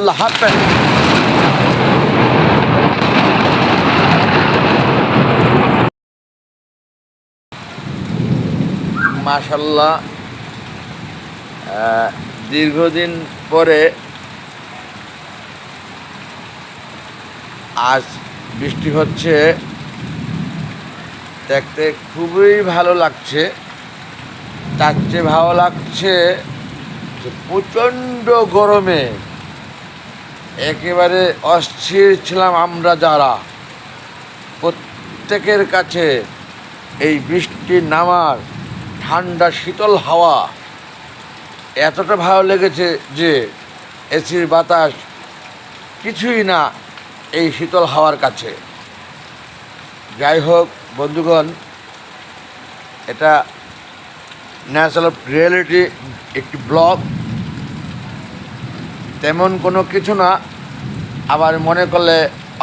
আল্লাহ হাফেজ। মাশাআল্লাহ, দীর্ঘদিন পরে আজ বৃষ্টি হচ্ছে, দেখতে খুবই ভালো লাগছে। তার চেয়ে ভালো লাগছে যে প্রচণ্ড গরমে একেবারে অস্থির ছিলাম আমরা যারা, প্রত্যেকের কাছে এই বৃষ্টির নামার ঠান্ডা শীতল হাওয়া এতটা ভালো লেগেছে যে এসির বাতাস কিছুই না এই শীতল হাওয়ার কাছে। যাই হোক বন্ধুগণ, এটা ন্যাচারাল রিয়েলিটি একটি ব্লগ, তেমন কোনো কিছু না, আবার মনে করলে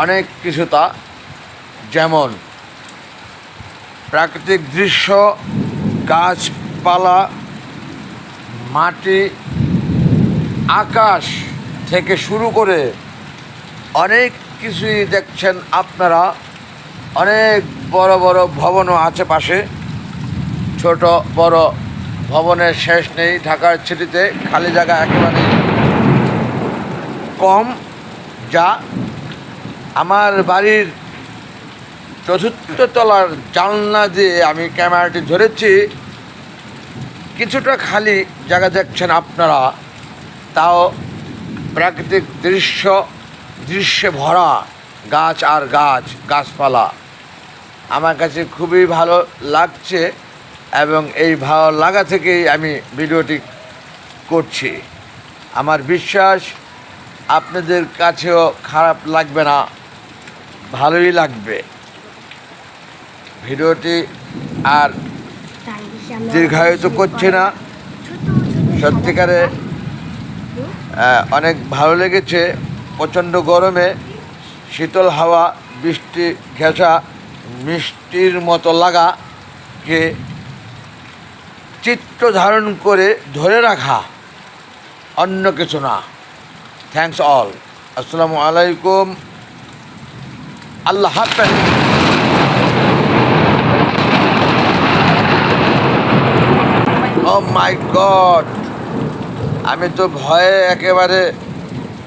অনেক কিছু। তা যেমন প্রাকৃতিক দৃশ্য, গাছপালা, মাটি, আকাশ থেকে শুরু করে অনেক কিছুই দেখছেন আপনারা। অনেক বড় বড় ভবনও আছে পাশে, ছোট বড় ভবনের শেষ নেই। ঢাকার সিটিতে খালি জায়গা একেবারে কম। যা আমার বাড়ির চতুর্থ তলার জানলা দিয়ে আমি ক্যামেরাটি ধরেছি, কিছুটা খালি জায়গা দেখছেন আপনারা, তাও প্রাকৃতিক দৃশ্যে ভরা গাছ আর গাছপালা। আমার কাছে খুবই ভালো লাগছে এবং এই ভালো লাগা থেকেই আমি ভিডিওটি করছি। আমার বিশ্বাস আপনাদের কাছেও খারাপ লাগবে না, ভালোই লাগবে। ভিডিওটি আর দীর্ঘায়িত করছে না, সত্যিকারে অনেক ভালো লেগেছে। প্রচণ্ড গরমে শীতল হাওয়া, বৃষ্টি ঘেঁষা মিষ্টির মতো লাগাকে চিত্র ধারণ করে ধরে রাখা, অন্য কিছু না। Thanks all. আসসালামু আলাইকুম। আল্লাহ হাফেজ। ও মাই গড, আমি তো ভয়ে একেবারে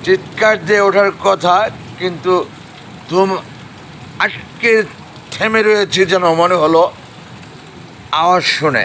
চিৎকার দিয়ে ওঠার কথা, কিন্তু আটকে থেমে রয়েছে যেন মনে হলো আওয়াজ শুনে।